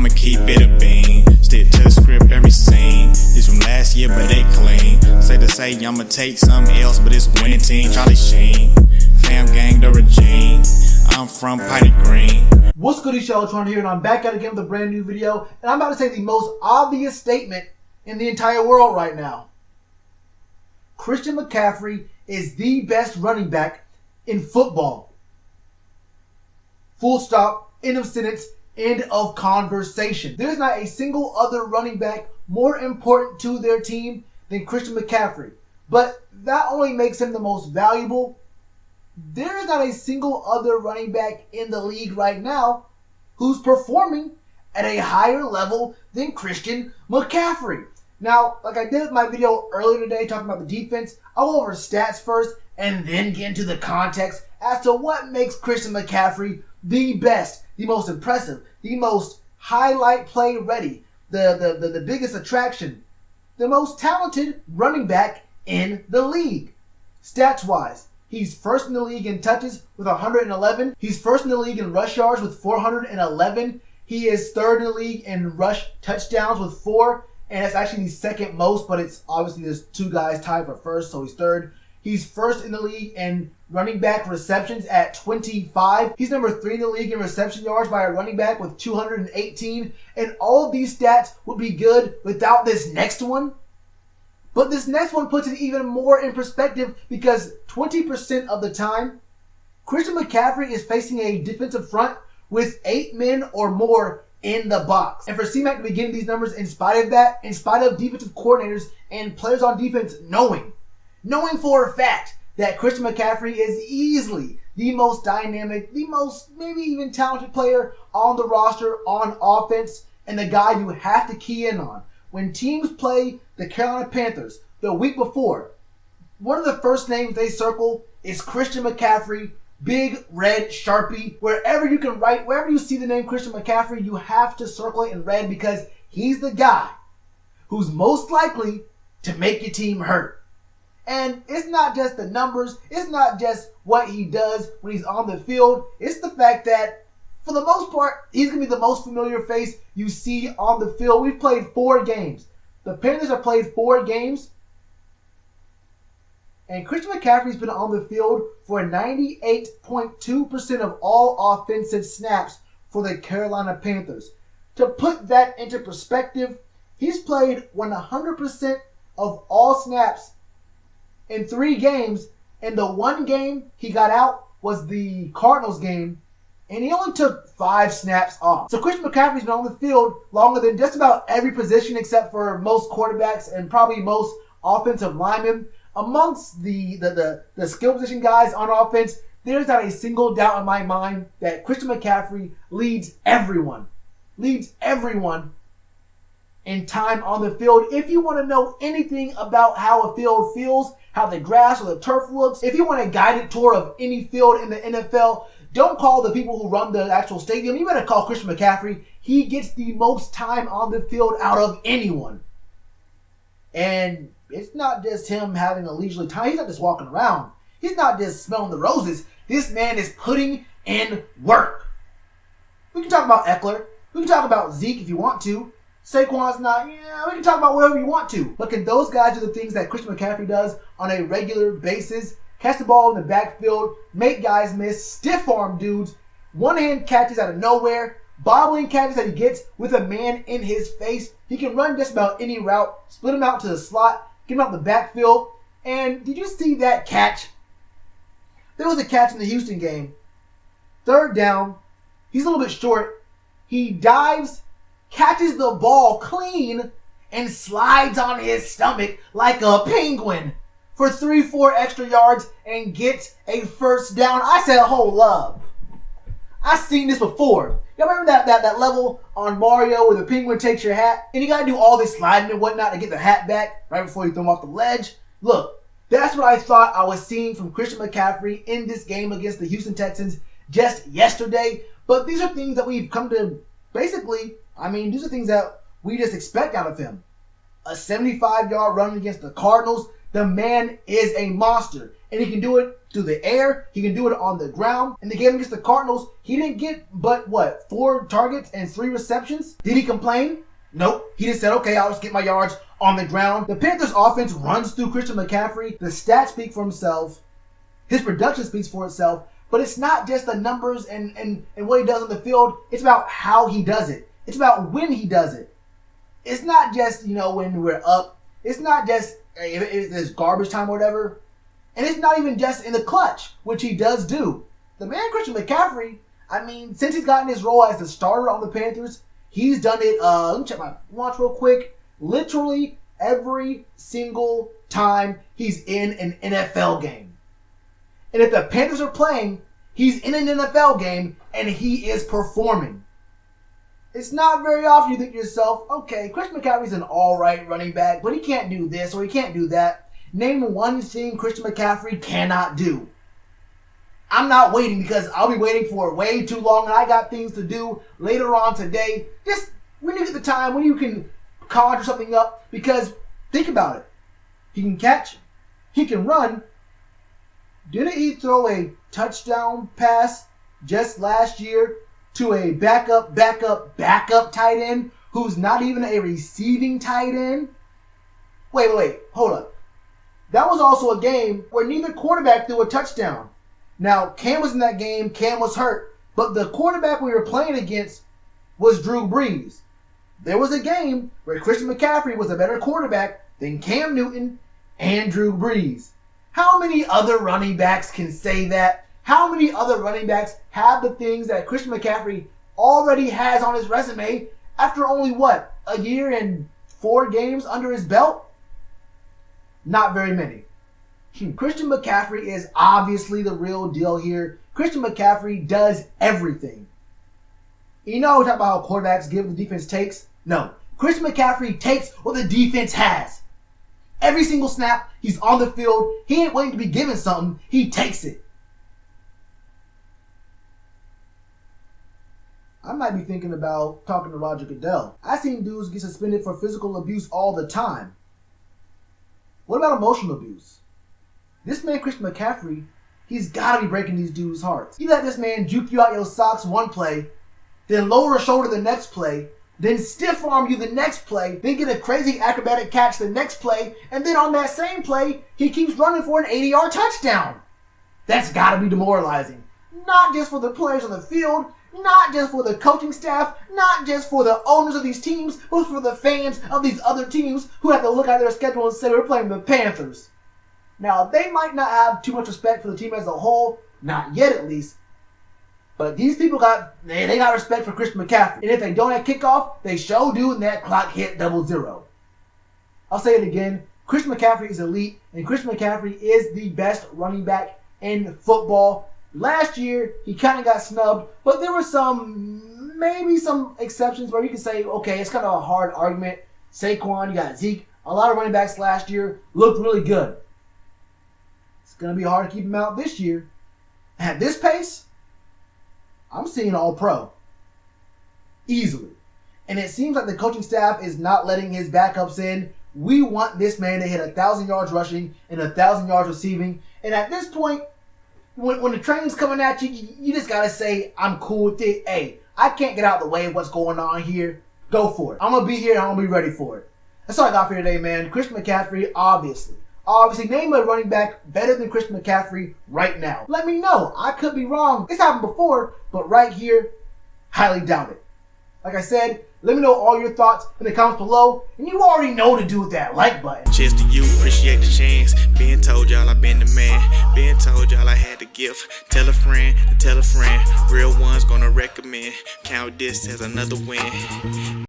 I'ma keep it a bean. Stick to the script, every scene. This from last year, but they clean. Say to say, I'ma take something else, but it's a winning team. Charlie Sheen, fam gang, the regime. I'm from Piney Green. What's good, it's Shellitronnn here, and I'm back at it again with a brand new video. And I'm about to say the most obvious statement in the entire world right now. Christian McCaffrey is the best running back in football. Full stop, end of sentence, end of conversation. There's not a single other running back more important to their team than Christian McCaffrey. But that only makes him the most valuable. There is not a single other running back in the league right now who's performing at a higher level than Christian McCaffrey. Now, like I did with my video earlier today talking about the defense, I'll go over stats first and then get into the context as to what makes Christian McCaffrey the best, the most impressive, the most highlight play ready, the biggest attraction, the most talented running back in the league. Stats-wise, he's first in the league in touches with 111. He's first in the league in rush yards with 411. He is third in the league in rush touchdowns with 4. And it's actually the second most, but it's obviously there's two guys tied for first, so he's third. He's first in the league in running back receptions at 25. He's number 3 in the league in reception yards by a running back with 218. And all of these stats would be good without this next one. But this next one puts it even more in perspective because 20% of the time, Christian McCaffrey is facing a defensive front with 8 men or more in the box. And for C-Mac to be getting these numbers in spite of that, in spite of defensive coordinators and players on defense knowing for a fact that Christian McCaffrey is easily the most dynamic, the most maybe even talented player on the roster on offense, and the guy you have to key in on. When teams play the Carolina Panthers the week before, one of the first names they circle is Christian McCaffrey. Big red Sharpie. Wherever you can write, wherever you see the name Christian McCaffrey, you have to circle it in red because he's the guy who's most likely to make your team hurt. And it's not just the numbers. It's not just what he does when he's on the field. It's the fact that, for the most part, he's going to be the most familiar face you see on the field. We've played 4 games. The Panthers have played 4 games. And Christian McCaffrey's been on the field for 98.2% of all offensive snaps for the Carolina Panthers. To put that into perspective, he's played 100% of all snaps in 3 games. And the one game he got out was the Cardinals game, and he only took 5 snaps off. So Christian McCaffrey's been on the field longer than just about every position except for most quarterbacks and probably most offensive linemen. Amongst the skill position guys on offense, there's not a single doubt in my mind that Christian McCaffrey leads everyone in time on the field. If you want to know anything about how a field feels, how the grass or the turf looks, if you want a guided tour of any field in the NFL, don't call the people who run the actual stadium. You better call Christian McCaffrey. He gets the most time on the field out of anyone. And it's not just him having a leisurely time. He's not just walking around. He's not just smelling the roses. This man is putting in work. We can talk about Eckler. We can talk about Zeke if you want to. Saquon's not, we can talk about whatever you want to. But can those guys do the things that Christian McCaffrey does on a regular basis? Catch the ball in the backfield, make guys miss, stiff arm dudes, one-hand catches out of nowhere, bobbling catches that he gets with a man in his face. He can run just about any route, split him out to the slot, get him out the backfield. And did you see that catch? There was a catch in the Houston game. 3rd down. He's a little bit short. He dives, catches the ball clean, and slides on his stomach like a penguin for 3-4 extra yards and gets a 1st down. I said, hold up. I've seen this before. Y'all remember that level on Mario where the penguin takes your hat? And you gotta do all this sliding and whatnot to get the hat back right before you throw him off the ledge? Look, that's what I thought I was seeing from Christian McCaffrey in this game against the Houston Texans just yesterday. But these are things that we've come to basically, these are things that we just expect out of him. A 75-yard run against the Cardinals The man is a monster. And he can do it through the air. He can do it on the ground. In the game against the Cardinals, he didn't get but, 4 targets and 3 receptions? Did he complain? Nope. He just said, okay, I'll just get my yards on the ground. The Panthers offense runs through Christian McCaffrey. The stats speak for himself. His production speaks for itself. But it's not just the numbers and what he does on the field. It's about how he does it. It's about when he does it. It's not just, when we're up. It's not just if it's garbage time or whatever. And it's not even just in the clutch, which he does do. The man, Christian McCaffrey, since he's gotten his role as the starter on the Panthers, he's done it, let me check my watch real quick, literally every single time he's in an NFL game. And if the Panthers are playing, he's in an NFL game and he is performing. It's not very often you think to yourself, okay, Christian McCaffrey's an alright running back, but he can't do this or he can't do that. Name one thing Christian McCaffrey cannot do. I'm not waiting because I'll be waiting for way too long and I got things to do later on today. Just when you get the time, when you can conjure something up, because think about it. He can catch, he can run. Didn't he throw a touchdown pass just last year to a backup tight end who's not even a receiving tight end? Wait, hold up. That was also a game where neither quarterback threw a touchdown. Now, Cam was in that game, Cam was hurt, but the quarterback we were playing against was Drew Brees. There was a game where Christian McCaffrey was a better quarterback than Cam Newton and Drew Brees. How many other running backs can say that? How many other running backs have the things that Christian McCaffrey already has on his resume after only, a year and 4 games under his belt? Not very many. Christian McCaffrey is obviously the real deal here. Christian McCaffrey does everything. We talk about how quarterbacks give what the defense takes? No. Christian McCaffrey takes what the defense has. Every single snap, he's on the field. He ain't waiting to be given something. He takes it. I might be thinking about talking to Roger Goodell. I've seen dudes get suspended for physical abuse all the time. What about emotional abuse? This man, Christian McCaffrey, he's got to be breaking these dudes' hearts. You let this man juke you out your socks one play, then lower a shoulder the next play, then stiff arm you the next play, then get a crazy acrobatic catch the next play, and then on that same play, he keeps running for an 80-yard touchdown. That's got to be demoralizing. Not just for the players on the field, not just for the coaching staff, not just for the owners of these teams, but for the fans of these other teams who have to look at their schedule and say we're playing the Panthers. Now, they might not have too much respect for the team as a whole, not yet at least, but these people got respect for Christian McCaffrey. And if they don't at kickoff, they sure do when that clock hit 00. I'll say it again. Christian McCaffrey is elite, and Christian McCaffrey is the best running back in football. Last year, he kind of got snubbed, but there were maybe some exceptions where you can say, okay, it's kind of a hard argument. Saquon, you got Zeke. A lot of running backs last year looked really good. It's going to be hard to keep him out this year. At this pace, I'm seeing All-Pro. Easily. And it seems like the coaching staff is not letting his backups in. We want this man to hit 1,000 yards rushing and 1,000 yards receiving. And at this point, when the train's coming at you, you just got to say, I'm cool with it. Hey, I can't get out of the way of what's going on here. Go for it. I'm going to be here and I'm going to be ready for it. That's all I got for you today, man. Christian McCaffrey, obviously, name a running back better than Christian McCaffrey right now. Let me know. I could be wrong. It's happened before, but right here, highly doubt it. Like I said, let me know all your thoughts in the comments below, and you already know what to do with that like button. Cheers to you, appreciate the chance. Been told y'all I been the man. Been told y'all I had the gift. Tell a friend to tell a friend. Real ones gonna recommend. Count this as another win.